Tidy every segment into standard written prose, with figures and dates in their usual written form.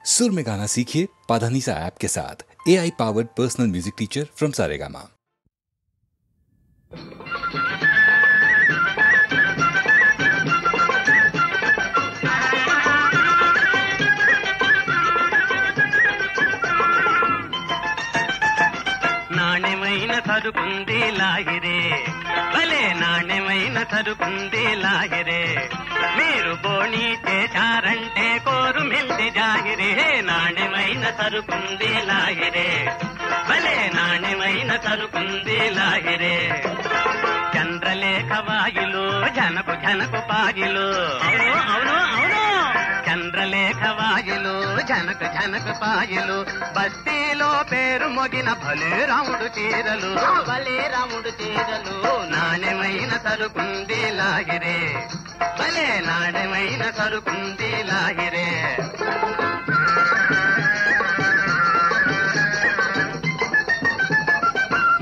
सुर में गाना सीखिए पाधानीसा ऐप के साथ। AI powered personal music teacher from Saregama. నాణ్యమైన సరుకుంది లాహిరే, భలే నాణ్యమైన సరుకుంది లాహిరే. మీరు బోణి చేశారంటే కోరు మిల్ది జాహిరే. నాణ్యమైన సరుకుంది లాహిరే, భలే నాణ్యమైన సరుకుంది లాహిరే. చంద్రలేఖ వాయులు జనకు జనకు పాయులు, అవును అవును అవును. చంద్రలేఖ వాయులు జనకు జనకు పాయులు, బస్తీలో పేరు మొగిన భలే రాముడు చీరలు, భలే రాముడు చీరలు. నాణ్యమైన సరుకుంది లాహిరే, భలే నాణ్యమైన సరుకుంది లాహిరే.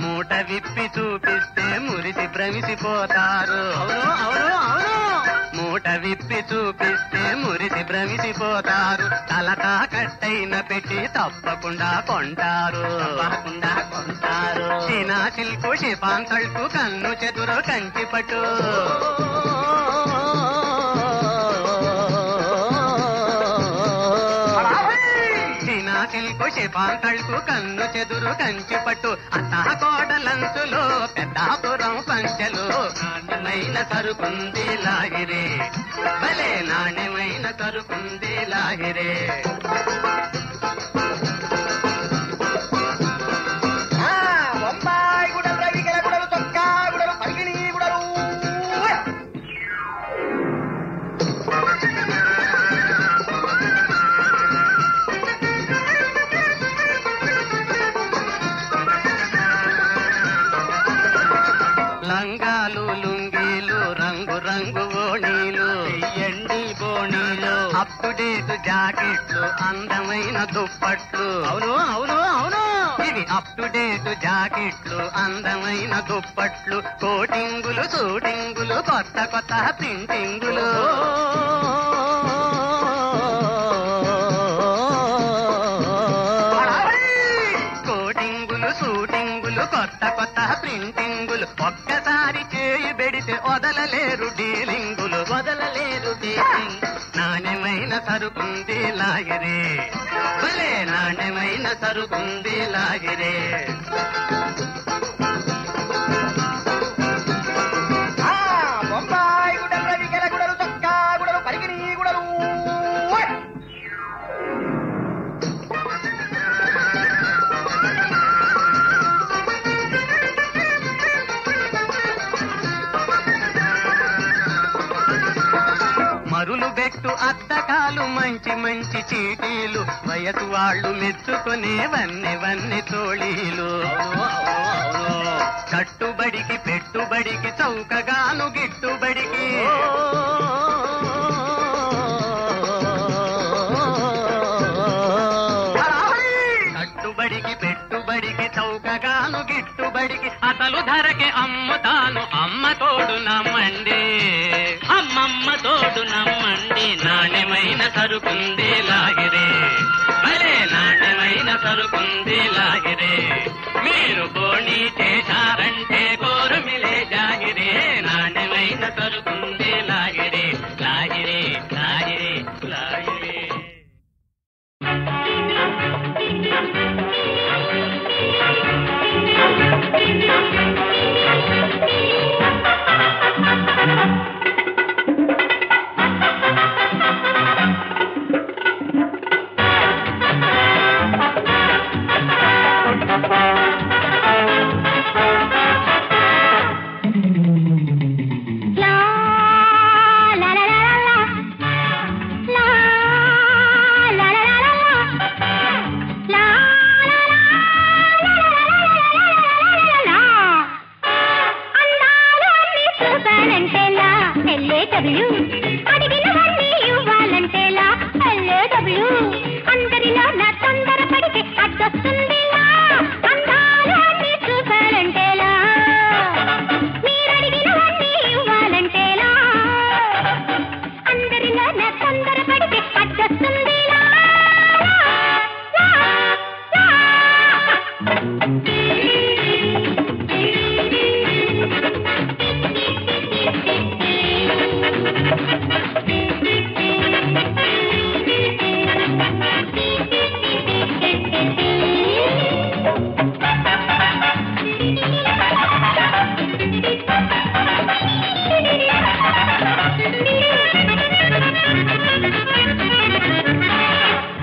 మూట విప్పి చూపిస్తే మురిసి భ్రమిసిపోతారు, అవును అవును అవును. మూట విప్పి చూపిస్తే మురిసి భ్రమిసిపోతారు. తలకా కట్టైన పెట్టి తప్పకుండా కొంటారు, తప్పకుండా కొంటారు. చీనా సిల్కు షిఫాన్ తల్కు కన్ను చెదురు కంచి పట్టు, సిల్కు షిఫాన్ తల్కు కన్ను చెదురు కంచి పట్టు. అత్తా కోడలంచులో పెద్దాపురం పంచెలు. నాణ్యమైన సరుకుంది లాహిరే, భలే నాణ్యమైన సరుకుంది లాహిరే. బొంబాయి గుడలు, రవికెల గుడలు, చొక్కా గుడలు, పరిగిణి గుడలు. లంగాలు లుంగీలు రంగు రంగు ఓణీలు, ఎండి బోణీలు, అప్ టు డేట్ జాకెట్లు, అందమైన దుప్పట్లు, అవును అవును అవును. ఇవి అప్ టు డేట్ జాకెట్లు, అందమైన దుప్పట్లు, కోటింగులు షూటింగులు, కొత్త కొత్త ప్రింటింగులు. కోటింగులు షూటింగులు, కొత్త కొత్త ప్రింటింగులు. ఒక్కసారి చేయి పెడితే వదలలేరు డీలింగులు, వదలలేరు డీలింగ్. నాణ్యమైన సరుకుంది లాహిరే, భలే నాణ్యమైన సరుకుంది లాహిరే. బొంబాయి గుడలు, రవికెల గుడలు, చొక్కా గుడలు, పరిగిణి గుడలు. మరులు బెట్టు అద్దకాలు, మంచి మంచి చీటీలు, వయసు వాళ్ళు మెచ్చుకునే వన్నె వన్నె తోళీలు. కట్టుబడికి పెట్టుబడికి చౌకగాను గిట్టుబడికి. కట్టుబడికి పెట్టుబడికి చౌకగాను గిట్టుబడికి. అసలు ధరకి అమ్ముతాను, అమ్మ తోడు నమ్మండి, అమ్మమ్మ తోడు నమ్మండి. నాణ్యమైన సరుకుంది లాహిరే, భలే నాణ్యమైన సరుకుంది లాహిరే. మీరు బోణి చేశారంటే కోరు మిలే జాహిరే. నాణ్యమైన సరుకుంది లాహిరే, లాహిరే లాహిరే లాహిరే. అందరిలో నా తొందర పడితే అడ్డొస్తుందిలా, అందాలన్నీ చూపాలంటేలా, మీరడిగినవన్నీ ఇవ్వాలంటేలా, అందరిలో నా తొందర పడితే అడ్డొస్తుందిలా.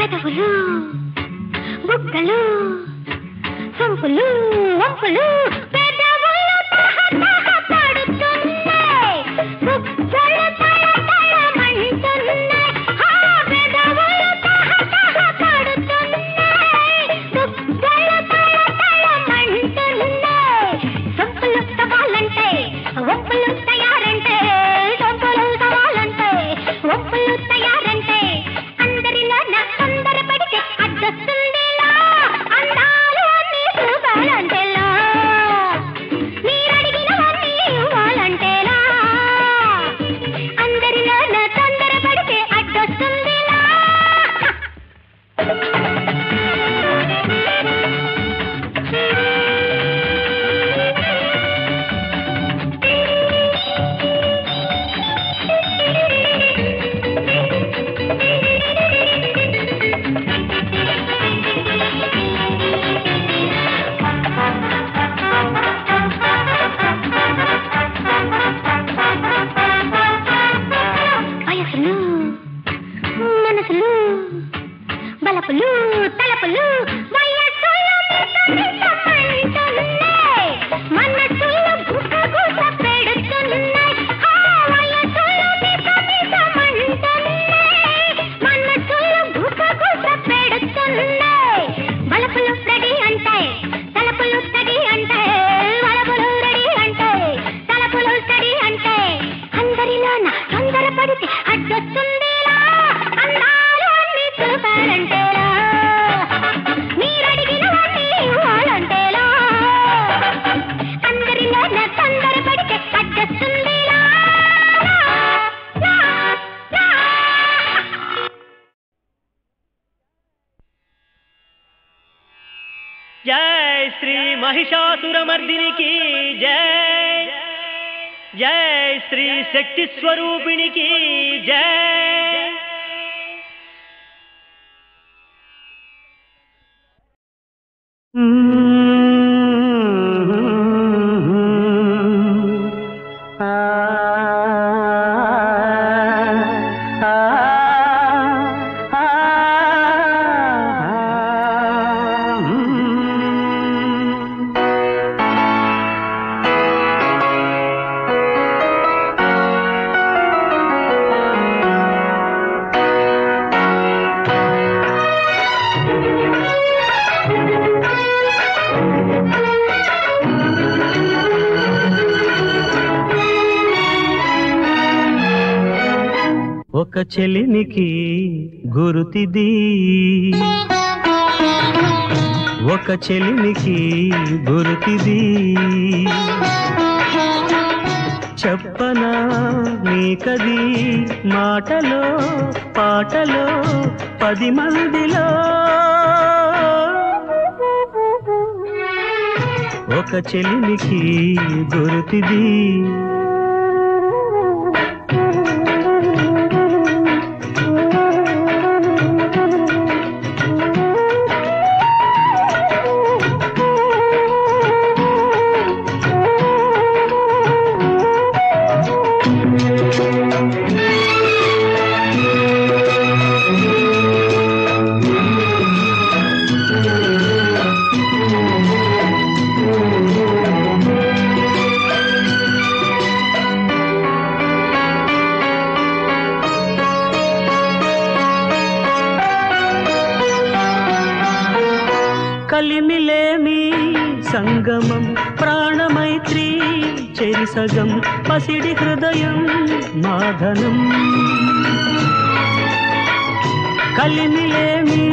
పెదవులు బుగ్గలు సొంపులు వంపులు పెదవులు తహతహలాడుతున్నాయి బుగ్గలు తళతళమంటున్నాయి పెదవులు తహతహలాడుతున్నాయి బుగ్గలు తళతళమంటున్నాయి సొంపులు సవాలంటే వంపులు తయారంటే సొంపులు సవాలంటే వంపులు తయారంటే అందరిలో నా తొందరపడితే అడ్డొస్తుందిలా అందాలు అన్నీ చూపాలంటేలా మీరడిగినవన్నీ ఇవ్వాలంటేలా అందరిలో నా తొందరపడితే అడ్డొస్తుందిలా వయసులు మనసులు బలపులు తలపులు వయసులు మిసమిసమంటున్నాయి మనసులు గుసగుస పెడుతున్నాయి వయసులు మిసమిసమంటున్నాయి మనసులు గుసగుస పెడుతున్నాయి బలపులు రెడీ అంటాయి తలపులు రెడీ అంటాయి బలపులు రెడీ అంటాయి తలపులు రెడీ అంటాయి అందరిలో నా తొందరపడితే అడ్డొస్తుందిలా అందాలు అన్నీ చూపాలంటేలా మీరడిగినవన్నీ ఇవ్వాలంటేలా అందరిలో నా తొందరపడితే అడ్డొస్తుందిలా జై శ్రీ మహిషాసురమర్దినికి జై జై శ్రీ శక్తి స్వరూపిణికి జై ఒక చెలినికి గురుతిది ఒక చెలినికి గురుతిది చెప్పనా నీకది మాటలో పాటలో 10 మందిలో ఒక చెలినికి గురుతిది కలిమిలేమి సంగమం ప్రాణమైత్రి చెరిసగం పసిడి హృదయం మాధనం కలిమిలేమి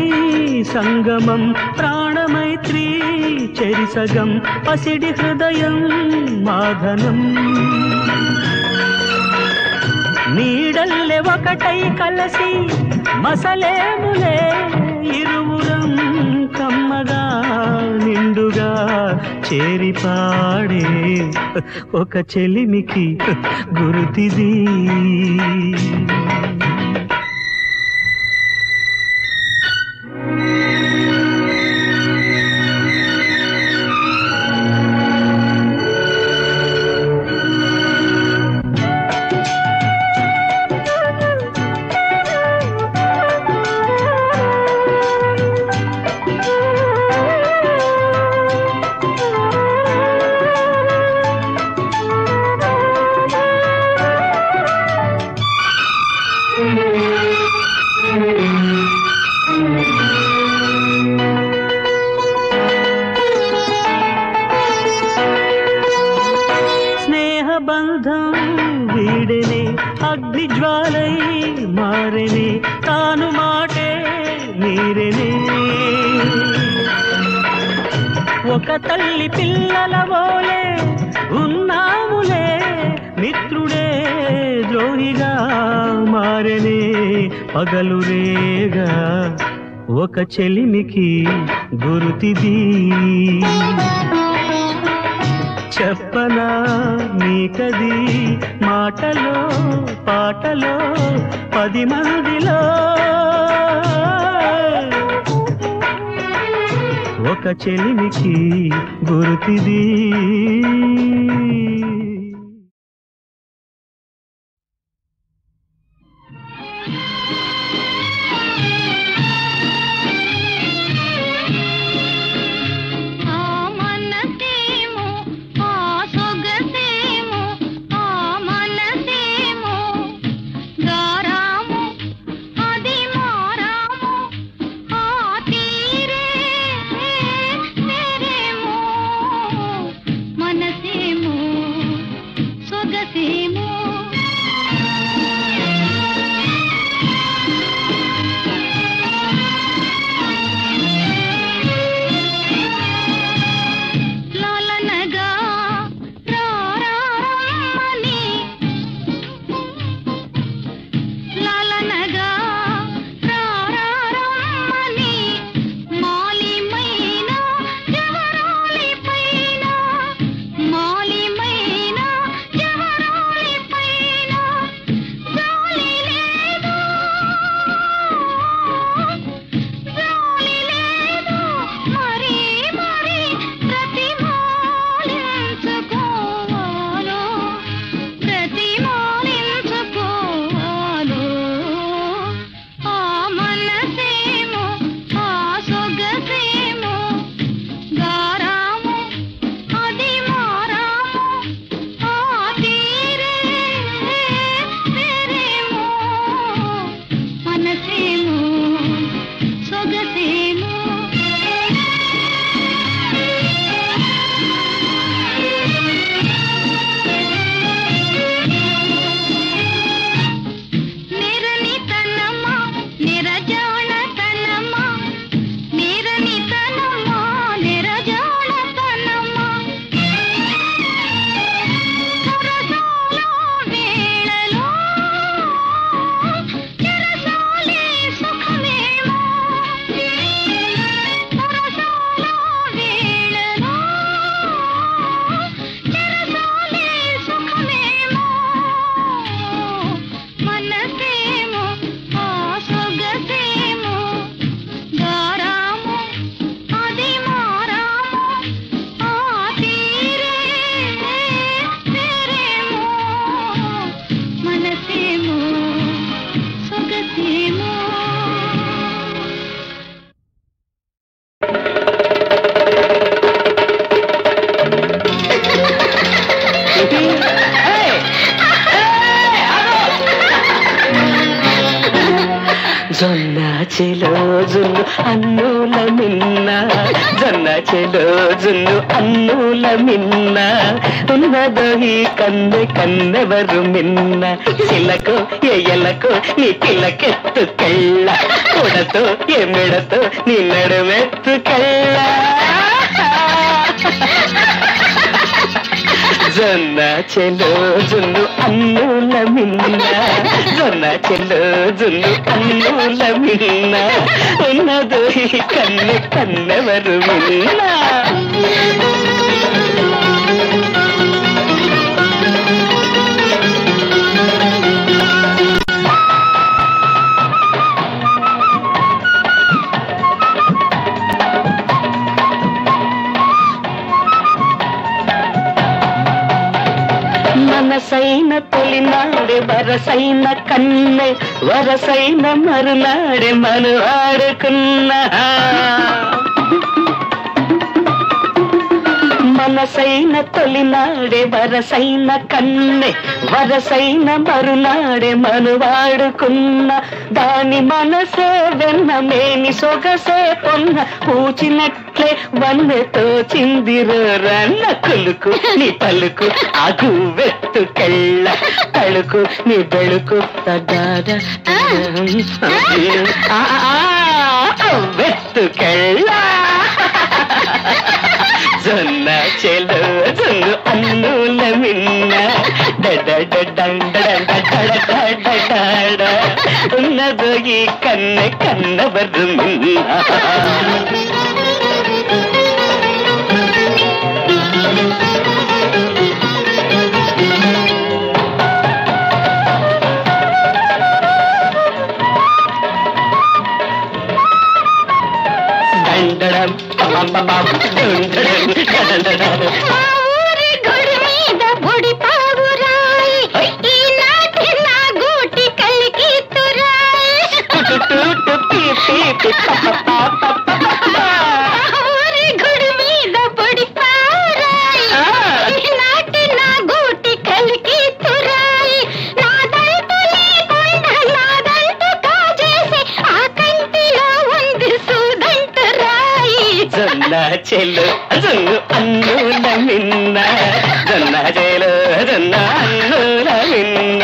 సంగమం ప్రాణమైత్రి చెరిసగం పసిడి హృదయం మాధనం నీడల్లే ఒకటై కలసి మసలేములే ఇరువురం కమ్మగా నిండుగా చేరి పాడే ఒక చెలిమికి గురుతిది మారెనే ఒక తల్లి పిల్లల వోలే ఉన్నాములే మిత్రుడే ద్రోహిగా మారెనే పగలురేగా ఒక చెలిమికి గురుతిది చెప్పనా నీకది మాటలో పాటలో 10 మందిలో ఒక చెలిమికి గురుతిది జొన్న చెలో జున్ను అన్నుల మిన్న జొన్న చెలో జున్ను అన్నుల మిన్న ఉన్నదో ఈ కన్నె కన్నెవరు మిన్న చిలకో ఎయలకో నీ పిల్లకెత్తుకెళ్ళ కొడతో ఎమిడతో నీ నడుమెత్తుకెళ్ళ జొన్న చెలో జున్ను అన్నుల మిన్న జొన్న చెలో జున్ను అన్నుల మిన్న ఉన్నదో ఈ కన్నె కన్నెవరు మిన్న మనసైన తొలినాడే వరసైన కన్నె వరసైన మరునాడే మనువాడుకున్నా మనసైన తొలినాడే వరసైన కన్నె వరసైన మరునాడే మనువాడుకున్న దాని మనసే వెన్న మేని సొగసే పొన్న పూచినట్లే వన్నెతో చిందిరన్న కులుకు నీ పలుకు అగు వెత్తుకెళ్ళ తళుకు నీ బెళుకు తగాద వెత్తుకెళ్ళ జొన్న చెలు జొన్ను అన్నుల మిన్న ఉన్నదో ఈ కన్నవరు మిన్న. ఊరి గుడి మీద బుడి పావురాయి ఈనాటి నా గూటి కలికి తురాయి. ఊరి గుడి మీద బుడి పావురాయి ఈనాటి నా గూటి కలికి తురాయి. నాదంటూ లేకుండా నాదంటూ కాజేసి ఆ కంటిలో ఉంది సూదంటు రాయి. జొన్న చెలు జొన్ను అన్నుల మిన్న జొన్న చెలు జొన్న అన్నుల మిన్న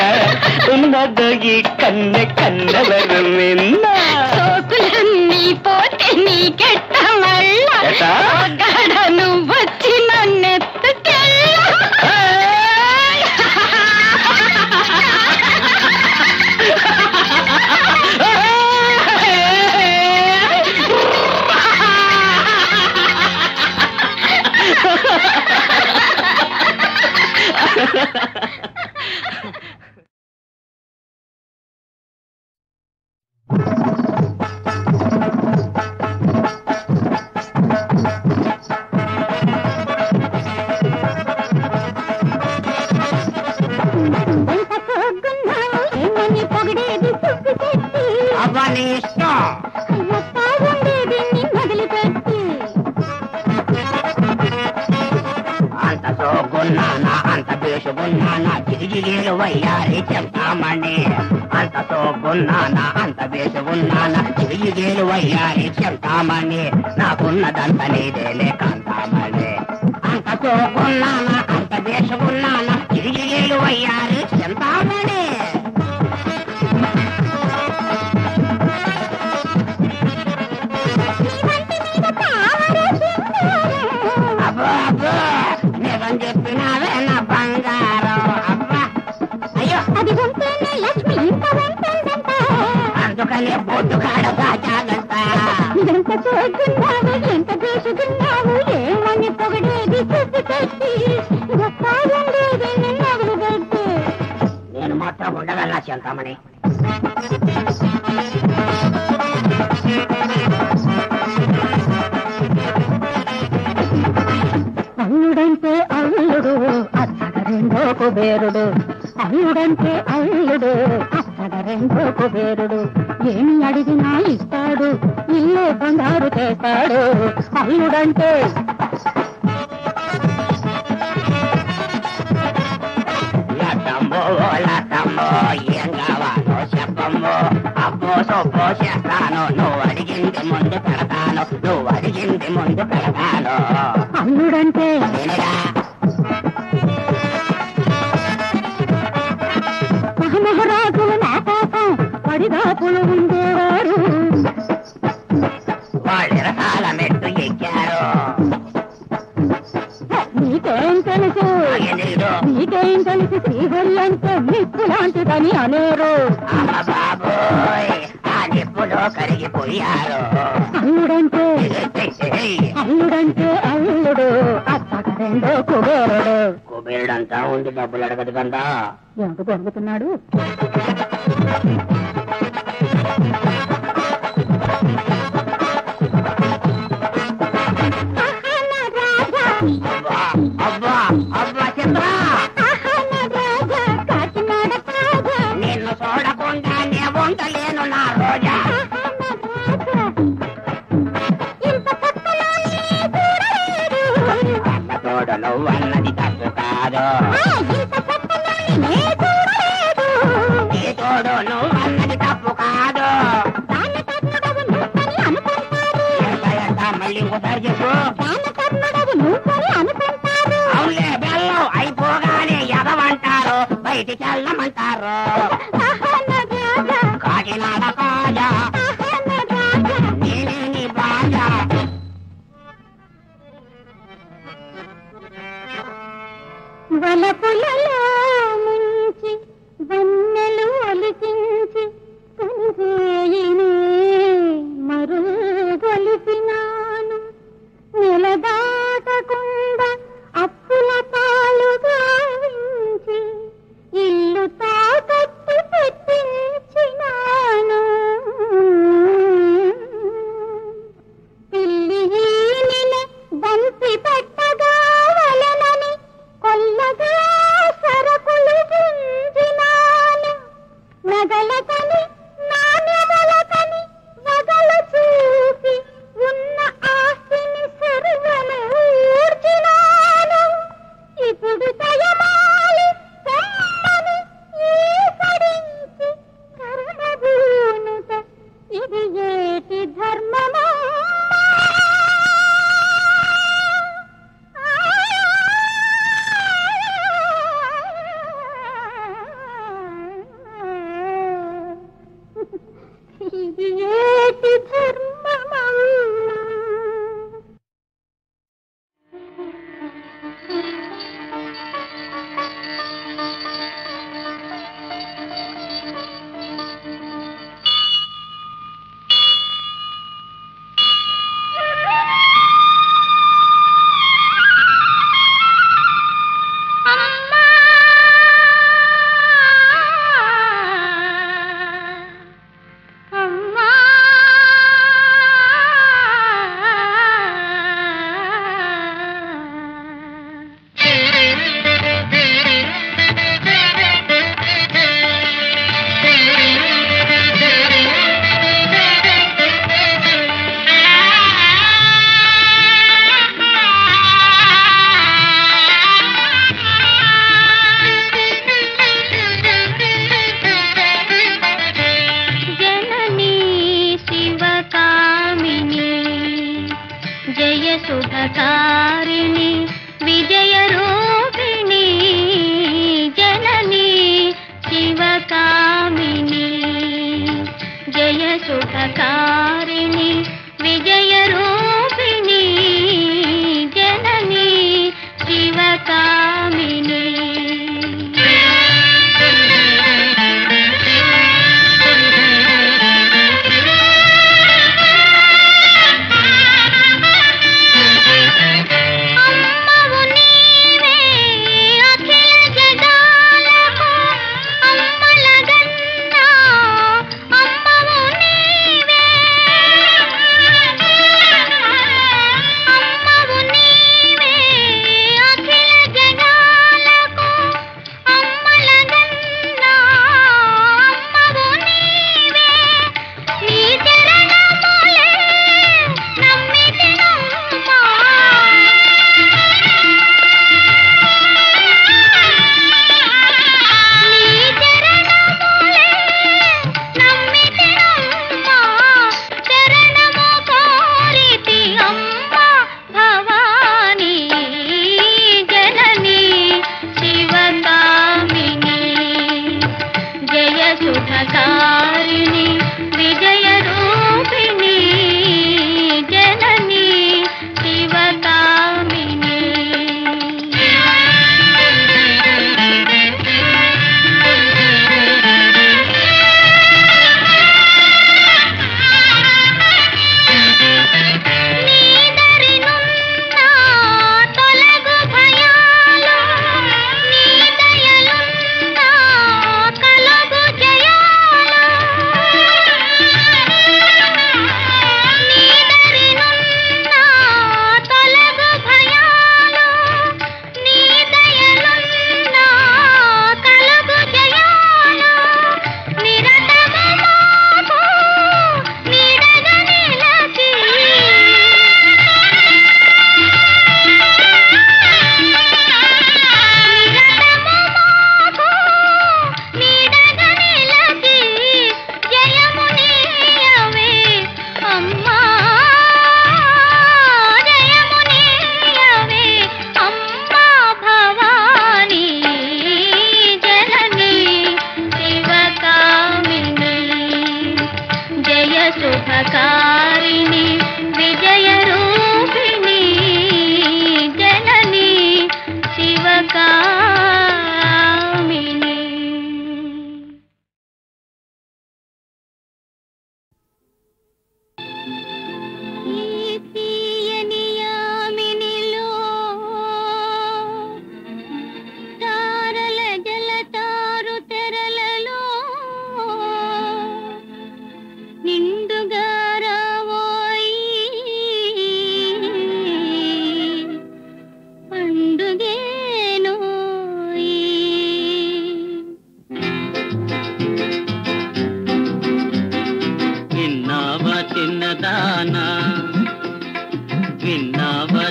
ఉన్నదో ఈ కన్నవరు మిన్న. సోకులన్నీ పోతే నీకెట్ట మళ్ళా గడ నువ్వొచ్చి నన్నెత్తుకెళ్ళ. ఏమని పొగిడేది సుక్కు చెట్టి అవని ఇష్టం వస్తా ఉండేది నీ మొదలుపెట్టి. అంత సోగున్నానా అంత బేసుగున్నానా గిరిగిరిలు వయ్యారి చెప్తామని. అంత సోగున్నానా అంత బేసుగున్నానా గిరిగిరిలు వయ్యారి చెప్తామని. నాకున్నదంత నీదేలే కాంతామని. అంత సోగున్నానా అంత బేసుగున్నానా గిరిగిరిలు వయ్యారి చెప్తామని. అబ్బో అబ్బో నిజం చెప్పినావే నా బంగారం. అబ్బా అయ్యో అది ఉంటేనే లక్ష్మి ఇంత ఉంటుందంట. అందుకనే బొడ్డు కాడ దాచాలంట. ఎంత చూస్తున్నావు ఎంత చేసుకున్నావు ఏమని పొగిడేది సుక్కు చెట్టి వస్తా ఉండేది నీ మొదలుపెట్టి. నేను మాత్రం ఉండగలనా చెంతామని. అల్లుడంటే అల్లుడు అత్తగరెండో కుబేరుడు. అల్లుడంటే అల్లుడు అత్తగరెండో కుబేరుడు. ఏమి అడిగినా ఇస్తాడు ఇల్లే బంగారు చేస్తాడు. అల్లుడంటే లతమ్మో లతమ్మో ఏం కావాలో చెప్పమ్మో. అబ్బో సొప్పో చేస్తాను నువ్వు అడిగింది ముందు పెడతాను నువ్వు అడిగింది ముందు పెడతాను. అల్లుడంటే నేనేగా మహమహరాజులు నా కోసం పడిదాపులు ఉండేవారు. వాళ్ళిరకాల మెట్టు ఎక్కారు. నీకేం తెలుసు నీకేం తెలుసు శ్రీహరి అంటే నిప్పు లాంటిదని అనేరు. అమ్మ బాబోయ్ ఆ నిప్పులో కరిగిపోయారు. అల్లుడంటే అల్లుడంటే అల్లుడు అత్తగరెండో కుబేరుడు. కుబేరుడంతా ఉండి డబ్బులు అడగదు కదా. ఎంత దొరుకుతున్నాడు. అబ్బా అబ్బా చంద్ర నిన్ను చూడకుండా నే ఉండలేను నా రోజా. అమ్మ తోడు నువ్వు అన్నది తప్పు కాదు. నీ తోడు నువ్వు అన్నది తప్పు కాదు. ఎంత మళ్ళీ ఇంకోసారి చెప్పు. అవునులే బెల్లం అయిపోగానే ఎదవంటారు బయటికి వెళ్ళమంటారు. కాకినాడ కాజా నీళ్ళ వలపులలో ముంచి వన్నెలు ఒలికించి తొలిసేయినే మరుగొలిపినాను. నెలదాటకుండా అప్పుల పాలు గావించి ఇల్లు తాకట్టు పెట్టించినాను. పిల్లి ఈనిన బంతి పట్టగా వలనని కొల్లగా సరకులు గుంజినాను. నగలకని నాణ్యములకని నగలు చూసి ఉన్న ఆస్తిని సరువలు ఊర్చినాను. ఇప్పుడు దయమాలి సమ్మని ఈసడించి కరుణభూనుత ఇది ఏటి ధర్మమా? ఇది ఏటి ధర్మమా? అమ్మా అమ్మా జననీ శివకామిని జయ సుధకారిణి విజయ రూపిణి. జననీ శివకామిని జయ సుధకారిణి విజయ రూపిణి. జననీ శివకామిని. అమ్మా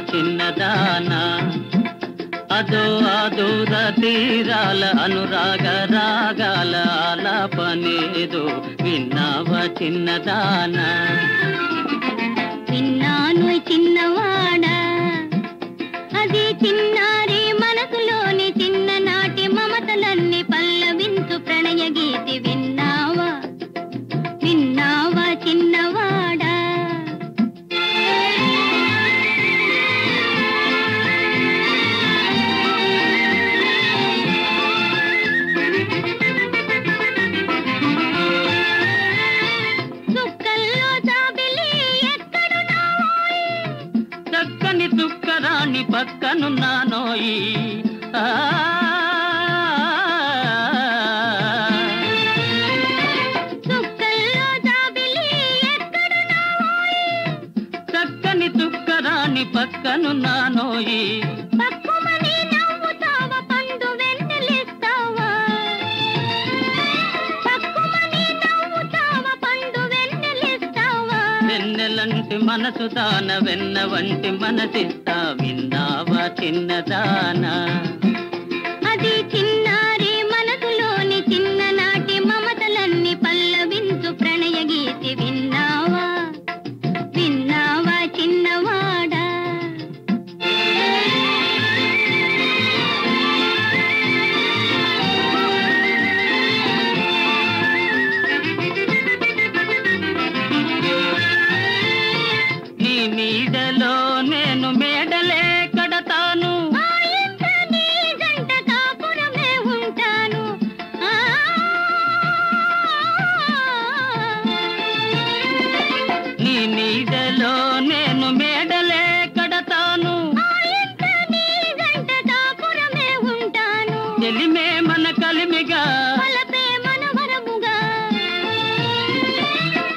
చిన్నదానా అదో ఆదూర తీరాల అనురాగ రాగాల ఆలాపనేదో విన్నావా చిన్నదానా విన్నాను చిన్నవాడా అది చిన్నారి మనసులోని చిన్ననాటి మమతలన్నీ పల్లవించు ప్రణయ గీతి విన్నావా విన్నావా చిన్నవాడా చుక్కరాణి పక్కనున్నానోయి చక్కని చుక్కరాణి పక్కనున్నానోయి పక్కుమని నవ్వుతావా పండు వెన్నెలిస్తావా పక్కుమని నవ్వుతావా పండు వెన్నెలిస్తావా వెన్నెలంటి మనసు దాన వెన్న వంటి మనసిస్తా విన్నావా చిన్నదానా అది చిన్నారి మనసులోని చిన్ననాటి మమతలన్నీ పల్లవించు ప్రణయ గీతి విన్నావా విన్నావా చిన్నవాడా నీ నీడలో నేను మేడలే కడతాను నీ జంట కాపురమే ఉంటాను నీ నీడలో నేను మేడలే కడతాను నీ జంట కాపురమే ఉంటాను చెలిమే మన కలిమిగా పలపే మన వరముగా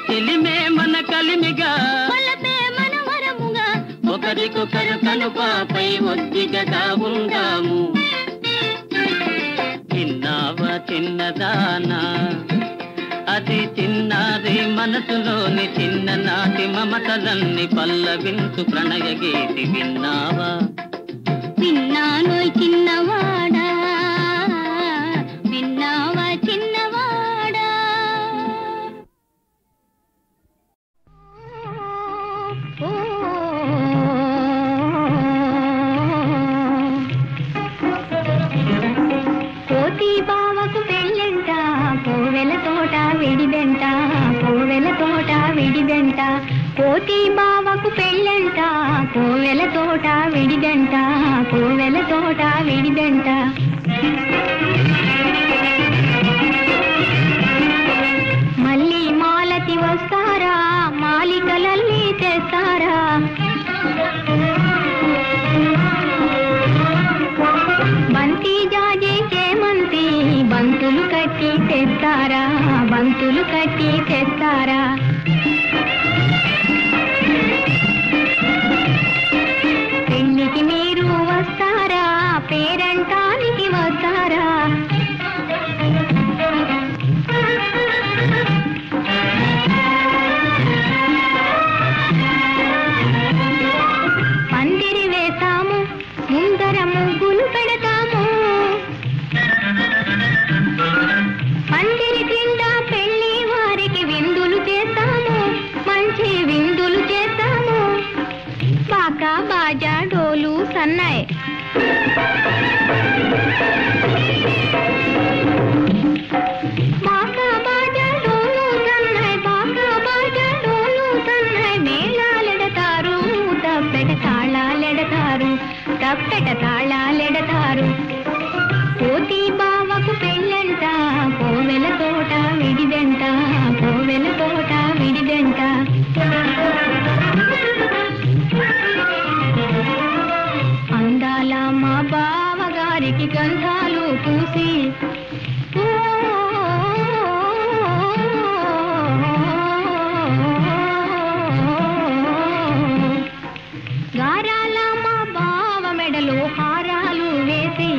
చెలిమే మన కలిమిగా పలపే మన వరముగా ఒకరికొకరు కనుపాపై ఒద్దిగగా ఉందాము విన్నావా చిన్నదానా అది చిన్నారి మనసులోని చిన్ననాటి మమతలన్నీ పల్లవించు ప్రణయ గీతి విన్నావా విన్నాను చిన్నవాడా విన్నావా చిన్నవాడా కోతి బావకు పెళ్ళంట కోవెల తోట విడిదంట కోవెల తోట విడిదంట కోతి బావకు పెళ్ళంట కోవెల తోట విడిదంట కోవెల తోట విడిదంట మళ్ళీ మాలతి వస్తారా మాలికలల్లి తెస్తారా బంతి జాజి చేమంతి బంతులు కట్టి తెస్తారా బంతులు కట్టి తెస్తారా పెళ్లికి మీరు వస్తారా పేరంటానికి వస్తారా పందిరి వేస్తాము ముందర ముగ్గులు పెడతాము పందిరి క్రింద పెళ్లి వారికి విందులు చేస్తాము మంచి విందులు చేస్తాము బాకా బాజా డోలు సన్నాయి బాకా బాజా డోలు సన్నాయి బాకా బాజా డోలు సన్నాయి మేళాలెడతారు తప్పెట తాళాలెడతారు తప్పెట తాళాలెడతారు కోతి బావకు పెళ్ళంట కోవెల తోట విడిదంట కోవెల తోట విడిదంట అందాల మా బావగారికి గంధాలు పూసి గారాల మా బావ మెడలో హారాలు వేసి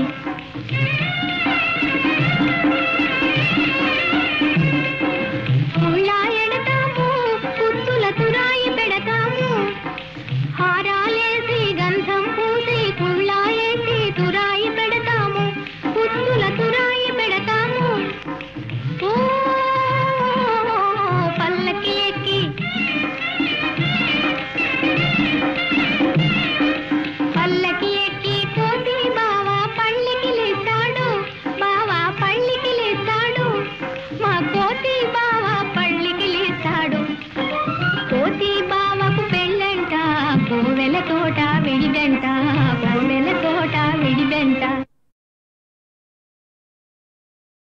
జంట